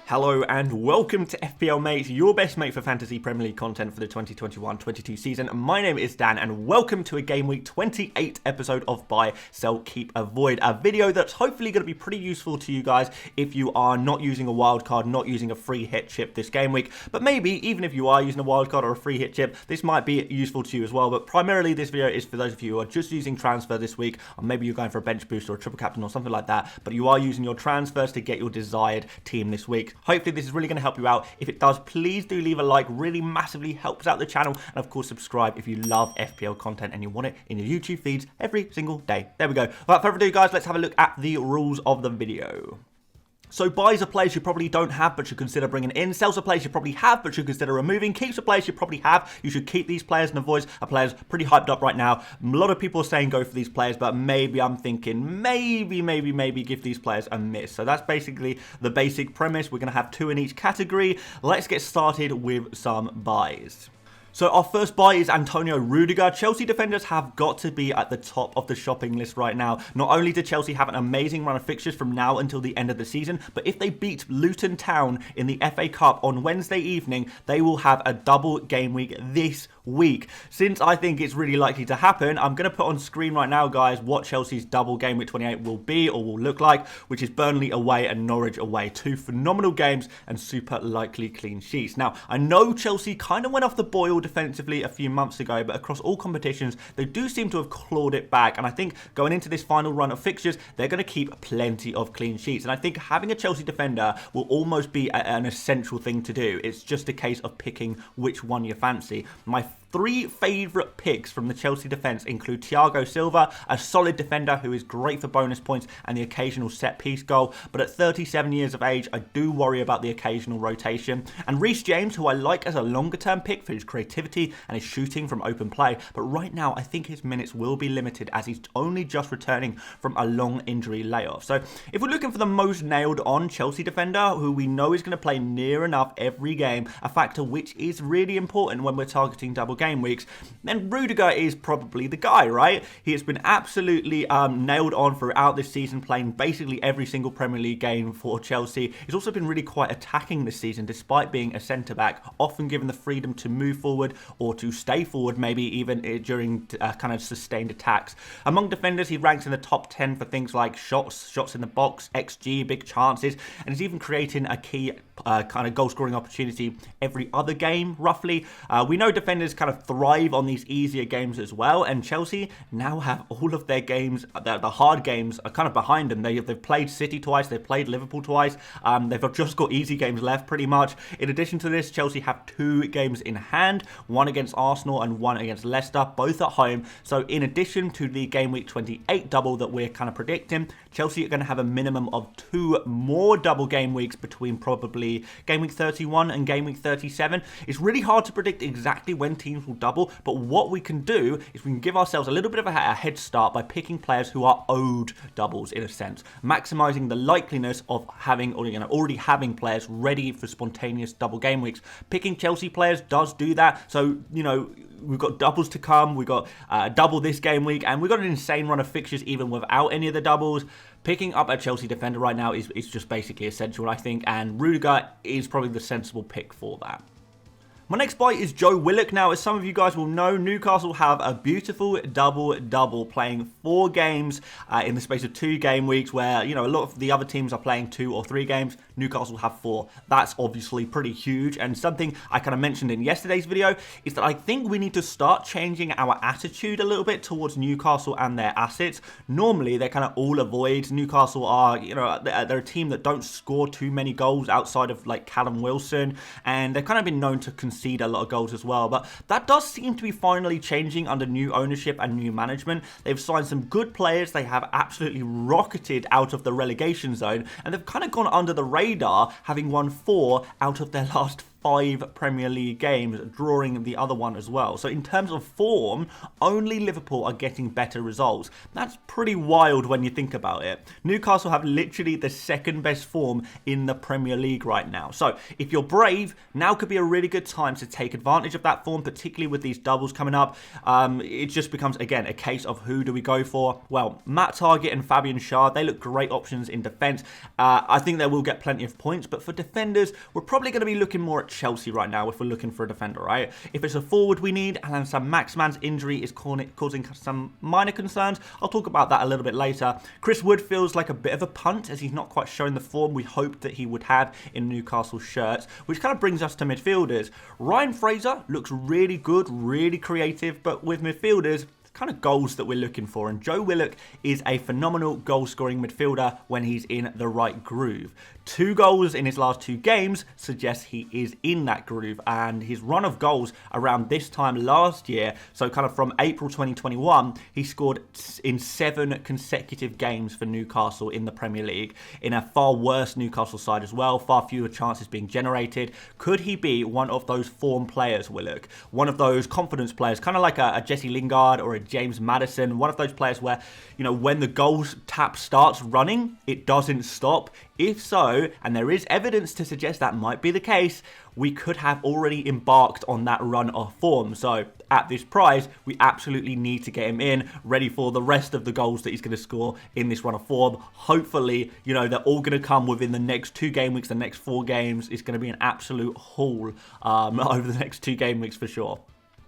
Hello and welcome to FPL Mate, your best mate for fantasy Premier League content for the 2021-22 season. My name is Dan and welcome to a Gameweek 28 episode of Buy, Sell, Keep, Avoid. A video that's hopefully going to be pretty useful to you guys if you are not using a wildcard, not using a free hit chip this game week. But maybe even if you are using a wildcard or a free hit chip, this might be useful to you as well. But primarily this video is for those of you who are just using transfer this week, or maybe you're going for a bench boost or a triple captain or something like that, but you are using your transfers to get your desired team this week. Hopefully this is really going to help you out. If it does, please do leave a like. Really massively helps out the channel. And of course, subscribe if you love FPL content and you want it in your YouTube feeds every single day. There we go. Without further ado, guys, let's have a look at the rules of the video. So buys are players you probably don't have but should consider bringing in. Sells are players you probably have but should consider removing. Keeps are players you probably have. You should keep these players, and avoids are players pretty hyped up right now. A lot of people are saying go for these players, but maybe I'm thinking maybe give these players a miss. So that's basically the basic premise. We're going to have two in each category. Let's get started with some buys. So our first buy is Antonio Rudiger. Chelsea defenders have got to be at the top of the shopping list right now. Not only do Chelsea have an amazing run of fixtures from now until the end of the season, but if they beat Luton Town in the FA Cup on Wednesday evening, they will have a double game week this week. Since I think it's really likely to happen, I'm going to put on screen right now, guys, what Chelsea's double game week 28 will be or will look like, which is Burnley away and Norwich away. Two phenomenal games and super likely clean sheets. Now, I know Chelsea kind of went off the boil defensively a few months ago, but across all competitions, they do seem to have clawed it back. And I think going into this final run of fixtures, they're going to keep plenty of clean sheets. And I think having a Chelsea defender will almost be an essential thing to do. It's just a case of picking which one you fancy. My three favourite picks from the Chelsea defence include Thiago Silva, a solid defender who is great for bonus points and the occasional set-piece goal, but at 37 years of age, I do worry about the occasional rotation. And Reece James, who I like as a longer-term pick for his creativity and his shooting from open play, but right now I think his minutes will be limited as he's only just returning from a long injury layoff. So if we're looking for the most nailed-on Chelsea defender, who we know is going to play near enough every game, a factor which is really important when we're targeting double game weeks, then Rudiger is probably the guy, right? He has been absolutely nailed on throughout this season, playing basically every single Premier League game for Chelsea. He's also been really quite attacking this season, despite being a centre-back, often given the freedom to move forward or to stay forward, maybe even during kind of sustained attacks. Among defenders, he ranks in the top 10 for things like shots in the box, XG, big chances, and he's even creating a key kind of goal-scoring opportunity every other game, roughly. We know defenders kind of thrive on these easier games as well, and Chelsea now have all of their games, the hard games are kind of behind them. They've played City twice, they've played Liverpool twice, they've just got easy games left pretty much. In addition to this, Chelsea have two games in hand, one against Arsenal and one against Leicester, both at home. So in addition to the game week 28 double that we're kind of predicting, Chelsea are going to have a minimum of two more double game weeks between probably game week 31 and game week 37. It's really hard to predict exactly when teams will double, but what we can do is we can give ourselves a little bit of a head start by picking players who are owed doubles in a sense, maximizing the likeliness of having or already having players ready for spontaneous double game weeks. Picking Chelsea players does do that, so we've got doubles to come, we've got double this game week, and we've got an insane run of fixtures even without any of the doubles. Picking up a Chelsea defender right now is just basically essential, I think, and Rudiger is probably the sensible pick for that. My next buy is Joe Willock. Now, as some of you guys will know, Newcastle have a beautiful double-double, playing 4 games in the space of 2 game weeks, where, a lot of the other teams are playing 2 or 3 games. Newcastle have 4. That's obviously pretty huge, and something I kind of mentioned in yesterday's video is that I think we need to start changing our attitude a little bit towards Newcastle and their assets. Normally, they're kind of all avoids. Newcastle are, they're a team that don't score too many goals outside of, like, Callum Wilson, and they've kind of been known to concede a lot of goals as well, but that does seem to be finally changing under new ownership and new management. They've signed some good players, they have absolutely rocketed out of the relegation zone, and they've kind of gone under the radar, having won 4 out of their last 5 Premier League games, drawing the other one as well. So in terms of form, only Liverpool are getting better results. That's pretty wild when you think about it. Newcastle have literally the second best form in the Premier League right now. So if you're brave, now could be a really good time to take advantage of that form, particularly with these doubles coming up. It just becomes, again, a case of who do we go for? Well, Matt Targett and Fabian Schär, they look great options in defence. I think they will get plenty of points, but for defenders, we're probably going to be looking more at Chelsea right now if we're looking for a defender, right? If it's a forward we need, and then some Maxman's injury is causing some minor concerns, I'll talk about that a little bit later. Chris Wood feels like a bit of a punt, as he's not quite showing the form we hoped that he would have in Newcastle shirts, which kind of brings us to midfielders. Ryan Fraser looks really good, really creative, but with midfielders, kind of goals that we're looking for, and Joe Willock is a phenomenal goal-scoring midfielder when he's in the right groove. 2 goals in his last 2 games suggests he is in that groove, and his run of goals around this time last year, so kind of from April 2021, he scored in 7 consecutive games for Newcastle in the Premier League, in a far worse Newcastle side as well, far fewer chances being generated. Could he be one of those form players, Willock? One of those confidence players, kind of like a Jesse Lingard or a James Maddison, one of those players where, you know, when the goals tap starts running, it doesn't stop. If so, and there is evidence to suggest that might be the case, we could have already embarked on that run of form. So at this price, we absolutely need to get him in, ready for the rest of the goals that he's going to score in this run of form. Hopefully, you know, they're all going to come within the next 2 game weeks, the next 4 games. It's going to be an absolute haul over the next 2 game weeks for sure.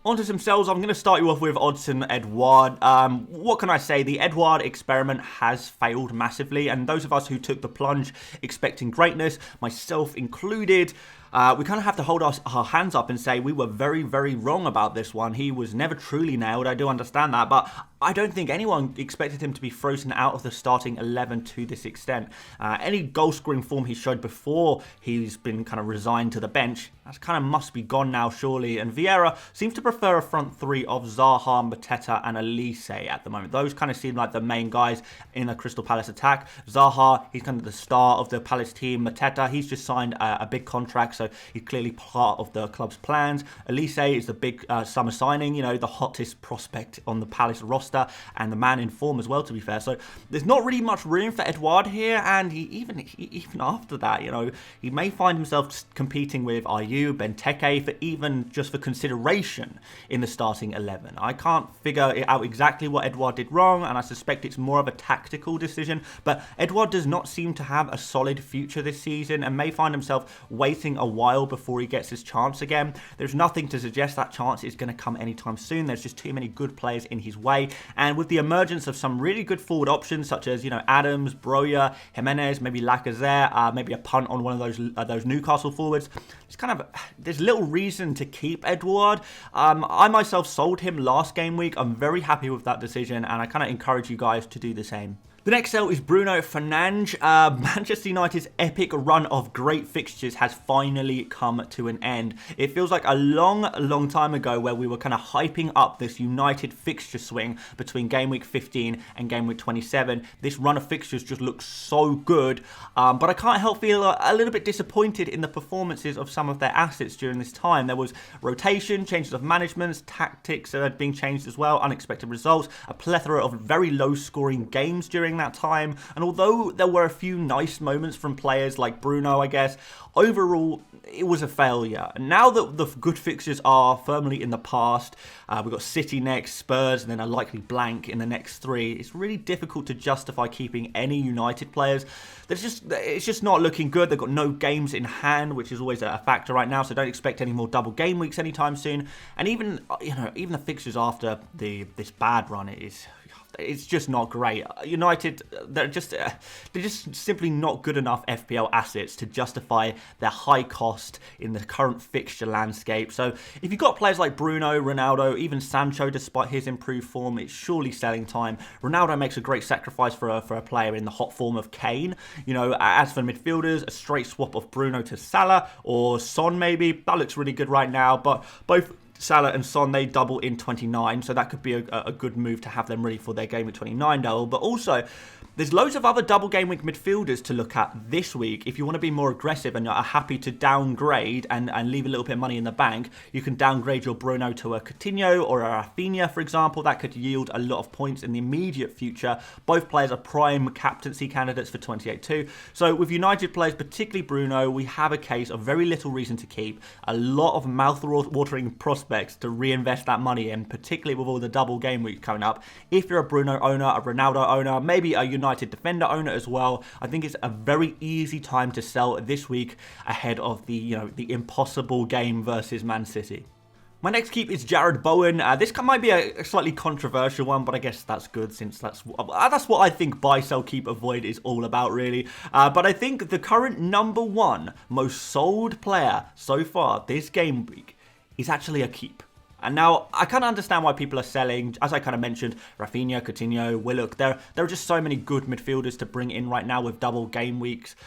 On to some sells. I'm going to start you off with Odsonne Edouard. What can I say? The Edouard experiment has failed massively, and those of us who took the plunge expecting greatness, myself included, we kind of have to hold our hands up and say we were very, very wrong about this one. He was never truly nailed. I do understand that, but I don't think anyone expected him to be frozen out of the starting 11 to this extent. Any goal-scoring form he showed before he's been kind of resigned to the bench, that kind of must be gone now, surely. And Vieira seems to prefer a front 3 of Zaha, Mateta, and Elise at the moment. Those kind of seem like the main guys in the Crystal Palace attack. Zaha, he's kind of the star of the Palace team. Mateta, he's just signed a big contract, so he's clearly part of the club's plans. Elise is the big summer signing, you know, the hottest prospect on the Palace roster, and the man in form as well, to be fair. So there's not really much room for Edouard here, and even after that, you know, he may find himself competing with Ayew, Benteke for consideration in the starting 11. I can't figure out exactly what Edouard did wrong, and I suspect it's more of a tactical decision, but Edouard does not seem to have a solid future this season and may find himself waiting a while before he gets his chance again. There's nothing to suggest that chance is going to come anytime soon. There's just too many good players in his way, and with the emergence of some really good forward options such as, you know, Adams, Broja, Jimenez, maybe Lacazette, maybe a punt on one of those Newcastle forwards, there's little reason to keep Edouard. I myself sold him last game week. I'm very happy with that decision, and I kind of encourage you guys to do the same. The next sell is Bruno Fernandes. Manchester United's epic run of great fixtures has finally come to an end. It feels like a long time ago where we were kind of hyping up this United fixture swing between game week 15 and game week 27. This run of fixtures just looks so good, but I can't help feel a little bit disappointed in the performances of some of their assets during this time. There was rotation, changes of management, tactics being changed as well, unexpected results, a plethora of very low scoring games during that time, and although there were a few nice moments from players like Bruno, I guess, overall it was a failure. And now that the good fixtures are firmly in the past, we've got City next, Spurs, and then a likely blank in the next 3, it's really difficult to justify keeping any United players. It's just not looking good. They've got no games in hand, which is always a factor right now, so don't expect any more double game weeks anytime soon. And even the fixtures after this bad run, it's just not great. United, they're just simply not good enough FPL assets to justify their high cost in the current fixture landscape. So if you've got players like Bruno, Ronaldo, even Sancho, despite his improved form, it's surely selling time. Ronaldo makes a great sacrifice for a player in the hot form of Kane. You know, as for midfielders, a straight swap of Bruno to Salah or Son maybe, that looks really good right now, but both Salah and Son, they double in 29, so that could be a good move to have them ready for their game at 29 double. But also, There's loads of other double game week midfielders to look at this week. If you want to be more aggressive and are happy to downgrade and leave a little bit of money in the bank, you can downgrade your Bruno to a Coutinho or a Rafinha, for example. That could yield a lot of points in the immediate future. Both players are prime captaincy candidates for 28 too. So with United players, particularly Bruno, we have a case of very little reason to keep. A lot of mouth-watering prospects to reinvest that money in, particularly with all the double game week coming up. If you're a Bruno owner, a Ronaldo owner, maybe a United defender owner as well, I think it's a very easy time to sell this week ahead of the impossible game versus Man City. My next keep is Jarrod Bowen. This might be a slightly controversial one, but I guess that's good since that's what I think buy, sell, keep, avoid is all about, really. But I think the current #1 most sold player so far this game week is actually a keep. And now, I kind of understand why people are selling. As I kind of mentioned, Rafinha, Coutinho, Willock. There are just so many good midfielders to bring in right now with double game weeks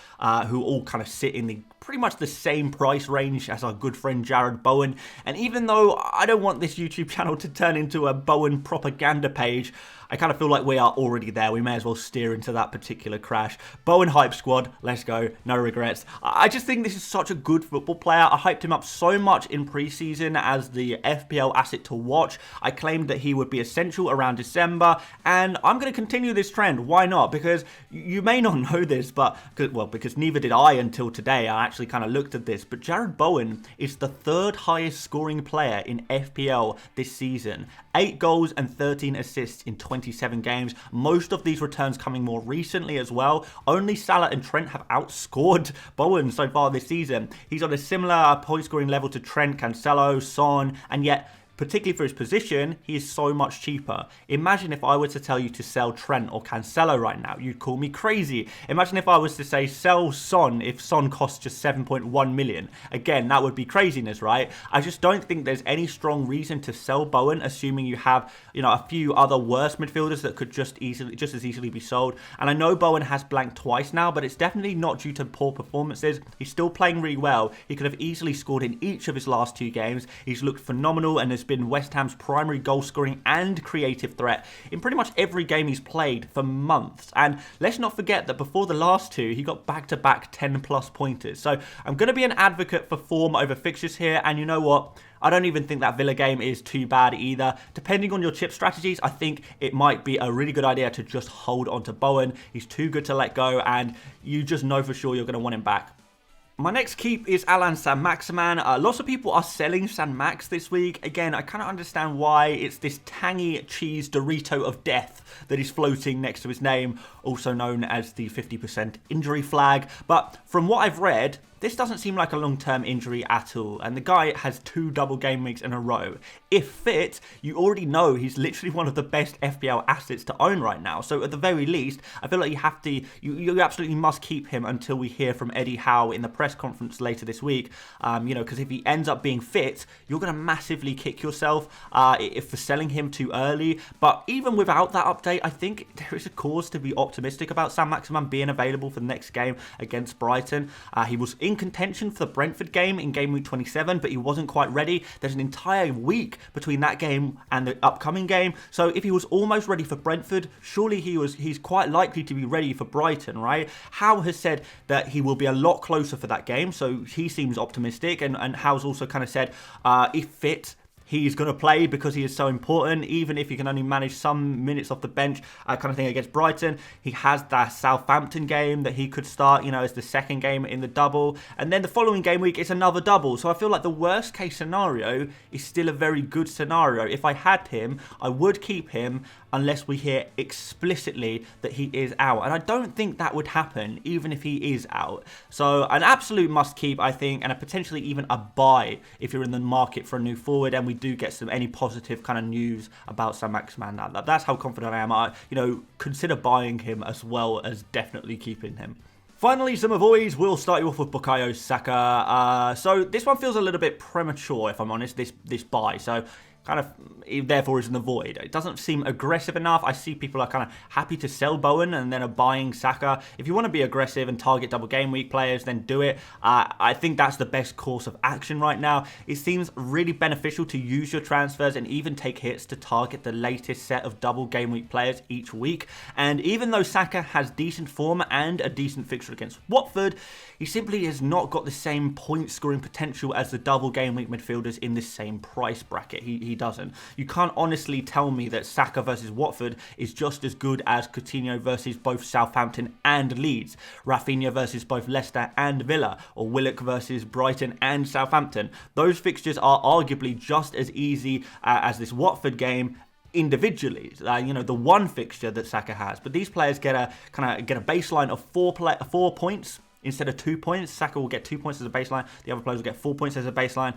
who all kind of sit in the pretty much the same price range as our good friend Jarrod Bowen. And even though I don't want this YouTube channel to turn into a Bowen propaganda page, I kind of feel like we are already there. We may as well steer into that particular crash. Bowen hype squad, let's go. No regrets. I just think this is such a good football player. I hyped him up so much in preseason as the FPL asset to watch. I claimed that he would be essential around December, and I'm going to continue this trend. Why not? Because you may not know this, but because neither did I until today. I actually kind of looked at this, but Jarrod Bowen is the 3rd highest scoring player in FPL this season. 8 goals and 13 assists in 27 games. Most of these returns coming more recently as well. Only Salah and Trent have outscored Bowen so far this season. He's on a similar point scoring level to Trent, Cancelo, Son, and yet, particularly for his position, he is so much cheaper. Imagine if I were to tell you to sell Trent or Cancelo right now. You'd call me crazy. Imagine if I was to say sell Son if Son costs just 7.1 million. Again, that would be craziness, right? I just don't think there's any strong reason to sell Bowen, assuming you have, a few other worse midfielders that could just as easily be sold. And I know Bowen has blanked twice now, but it's definitely not due to poor performances. He's still playing really well. He could have easily scored in each of his last 2 games. He's looked phenomenal and has been West Ham's primary goal scoring and creative threat in pretty much every game he's played for months. And let's not forget that before the last 2, he got back-to-back 10-plus pointers. So I'm going to be an advocate for form over fixtures here, and you know what? I don't even think that Villa game is too bad either. Depending on your chip strategies, I think it might be a really good idea to just hold on to Bowen. He's too good to let go, and you just know for sure you're going to want him back. My next keep is Alan Saint-Maximin. Lots of people are selling Saint-Max this week. Again, I kind of understand why. It's this tangy cheese Dorito of death that is floating next to his name, also known as the 50% injury flag. But from what I've read, this doesn't seem like a long-term injury at all, and the guy has 2 double game weeks in a row. If fit, you already know he's literally one of the best FPL assets to own right now. So at the very least, I feel like you absolutely must keep him until we hear from Eddie Howe in the press conference later this week. Because if he ends up being fit, you're going to massively kick yourself if for selling him too early. But even without that update, I think there is a cause to be optimistic about Saint-Maximin being available for the next game against Brighton. He was in contention for the Brentford game in Gameweek 27, but he wasn't quite ready. There's an entire week between that game and the upcoming game. So if he was almost ready for Brentford, surely he's quite likely to be ready for Brighton, right? Howe has said that he will be a lot closer for that game, so he seems optimistic. And Howe's also kind of said, if fit, he's going to play because he is so important, even if he can only manage some minutes off the bench, kind of thing against Brighton. He has that Southampton game that he could start, as the second game in the double. And then the following game week, it's another double. So I feel like the worst case scenario is still a very good scenario. If I had him, I would keep him unless we hear explicitly that he is out. And I don't think that would happen, even if he is out. So an absolute must keep, I think, and potentially even a buy if you're in the market for a new forward and we do get any positive kind of news about Saint-Maximin. That's how confident I am. Consider buying him as well as definitely keeping him. Finally, some avoids. We'll start you off with Bukayo Saka. So this one feels a little bit premature, if I'm honest, this buy. So kind of therefore is in the void. It doesn't seem aggressive enough. I see people are kind of happy to sell Bowen and then are buying Saka. If you want to be aggressive and target double game week players, then do it. I think that's the best course of action right now. It seems really beneficial to use your transfers and even take hits to target the latest set of double game week players each week. And even though Saka has decent form and a decent fixture against Watford, he simply has not got the same point scoring potential as the double game week midfielders in this same price bracket. He doesn't. You can't honestly tell me that Saka versus Watford is just as good as Coutinho versus both Southampton and Leeds, Rafinha versus both Leicester and Villa, or Willock versus Brighton and Southampton. Those fixtures are arguably just as easy as this Watford game individually, the one fixture that Saka has. But these players get a baseline of 4 points instead of 2 points. Saka will get 2 points as a baseline. The other players will get 4 points as a baseline.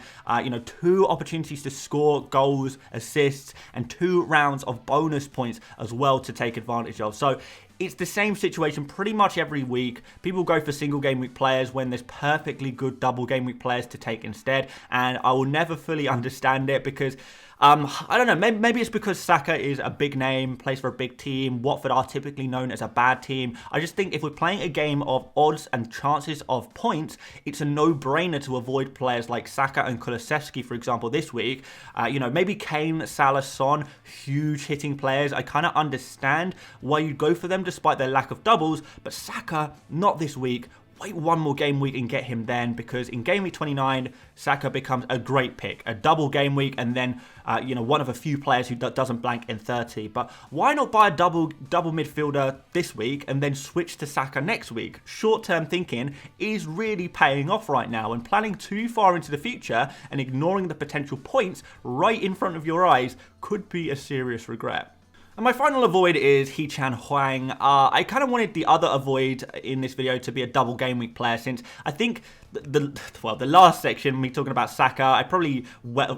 2 opportunities to score goals, assists, and 2 rounds of bonus points as well to take advantage of. So it's the same situation pretty much every week. People go for single game week players when there's perfectly good double game week players to take instead. And I will never fully understand it because I don't know, maybe it's because Saka is a big name, plays for a big team. Watford are typically known as a bad team. I just think if we're playing a game of odds and chances of points, it's a no-brainer to avoid players like Saka and Kulusevski, for example, this week. Maybe Kane, Salah, Son, huge hitting players. I kind of understand why you'd go for them despite their lack of doubles, but Saka, not this week. Wait one more game week and get him then, because in game week 29, Saka becomes a great pick. A double game week and then, one of a few players who doesn't blank in 30. But why not buy a double midfielder this week and then switch to Saka next week? Short-term thinking is really paying off right now, and planning too far into the future and ignoring the potential points right in front of your eyes could be a serious regret. And my final avoid is Huang. I kind of wanted the other avoid in this video to be a double game week player, since I think the last section, me talking about Saka, I probably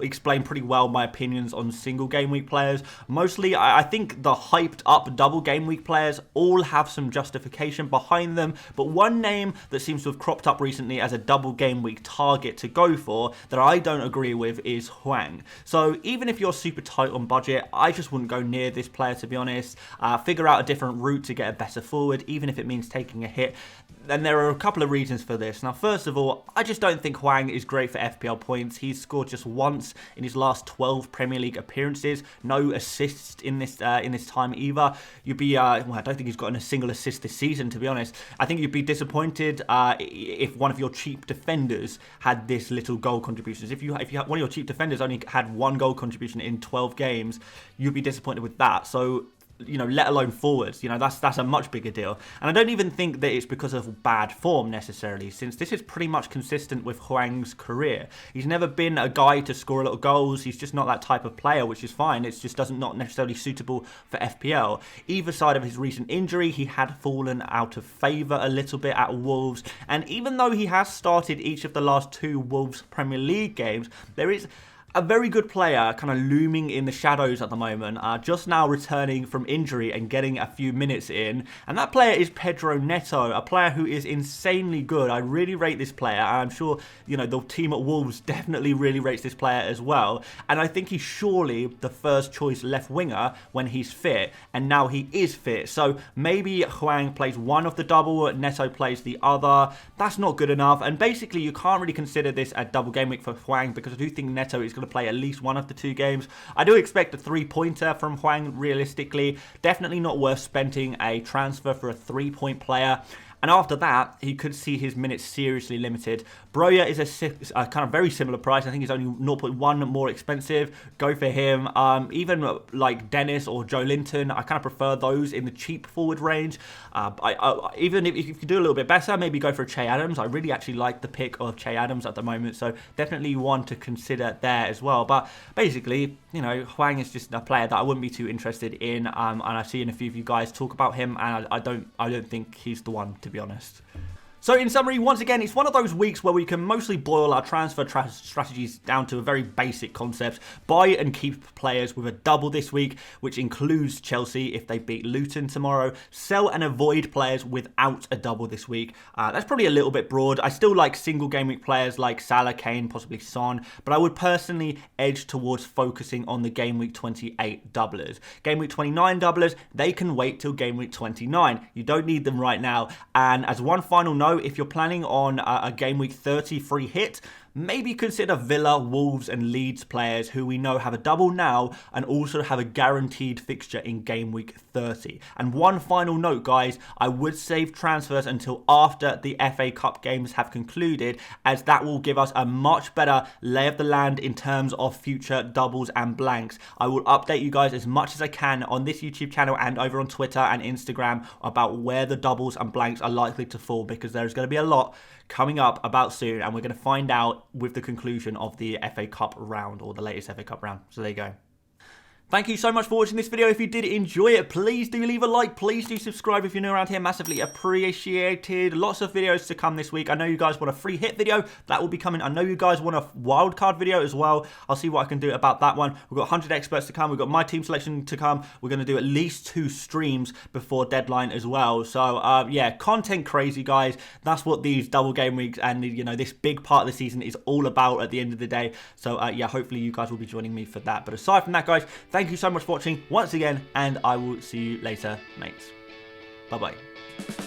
explained pretty well my opinions on single game week players. Mostly, I think the hyped up double game week players all have some justification behind them, but one name that seems to have cropped up recently as a double game week target to go for that I don't agree with is Huang. So even if you're super tight on budget, I just wouldn't go near this player, to be honest. Figure out a different route to get a better forward, even if it means taking a hit. And there are a couple of reasons for this. Now, first of all, I just don't think Huang is great for FPL points. He's scored just once in his last 12 Premier League appearances. No assists in this time either. You'd be, I don't think he's gotten a single assist this season, to be honest. I think you'd be disappointed if one of your cheap defenders had this little goal contributions. If one of your cheap defenders only had 1 goal contribution in 12 games, you'd be disappointed with that. So, let alone forwards, that's a much bigger deal. And I don't even think that it's because of bad form necessarily, since this is pretty much consistent with Huang's career. He's never been a guy to score a lot of goals. He's just not that type of player, which is fine. It's just not necessarily suitable for FPL. Either side of his recent injury, he had fallen out of favour a little bit at Wolves. And even though he has started each of the last 2 Wolves Premier League games, there is a very good player kind of looming in the shadows at the moment, just now returning from injury and getting a few minutes in. And that player is Pedro Neto, a player who is insanely good. I really rate this player. I'm sure, the team at Wolves definitely really rates this player as well. And I think he's surely the first choice left winger when he's fit. And now he is fit. So maybe Huang plays one of the double, Neto plays the other. That's not good enough. And basically, you can't really consider this a double game week for Huang, because I do think Neto is going to play at least one of the 2 games. I do expect a 3-pointer from Huang realistically. Definitely not worth spending a transfer for a 3-point player. And after that, he could see his minutes seriously limited. Broja is a kind of very similar price. I think he's only 0.1 more expensive. Go for him. Even like Dennis or Joe Linton, I kind of prefer those in the cheap forward range. Even if you could do a little bit better, maybe go for Che Adams. I really actually like the pick of Che Adams at the moment, so definitely one to consider there as well. But basically, Huang is just a player that I wouldn't be too interested in. And I've seen a few of you guys talk about him, and I don't think he's the one, to be honest. So in summary, once again, it's one of those weeks where we can mostly boil our transfer strategies down to a very basic concept. Buy and keep players with a double this week, which includes Chelsea if they beat Luton tomorrow. Sell and avoid players without a double this week. That's probably a little bit broad. I still like single game week players like Salah, Kane, possibly Son, but I would personally edge towards focusing on the game week 28 doublers. Game week 29 doublers, they can wait till game week 29. You don't need them right now. And as one final note, if you're planning on a game week 30 free hit, maybe consider Villa, Wolves and Leeds players who we know have a double now and also have a guaranteed fixture in game week 30. And one final note, guys, I would save transfers until after the FA Cup games have concluded, as that will give us a much better lay of the land in terms of future doubles and blanks. I will update you guys as much as I can on this YouTube channel and over on Twitter and Instagram about where the doubles and blanks are likely to fall, because there's going to be a lot coming up about soon, and we're going to find out with the conclusion of the FA Cup round, or the latest FA Cup round. So there you go. Thank you so much for watching this video. If you did enjoy it, please do leave a like. Please do subscribe if you're new around here. Massively appreciated. Lots of videos to come this week. I know you guys want a free hit video. That will be coming. I know you guys want a wildcard video as well. I'll see what I can do about that one. We've got 100 experts to come. We've got my team selection to come. We're going to do at least 2 streams before deadline as well. So, yeah, content crazy, guys. That's what these double game weeks and, you know, this big part of the season is all about at the end of the day. So, yeah, hopefully you guys will be joining me for that. But aside from that, guys, thank you so much for watching once again, and I will see you later, mates. Bye-bye.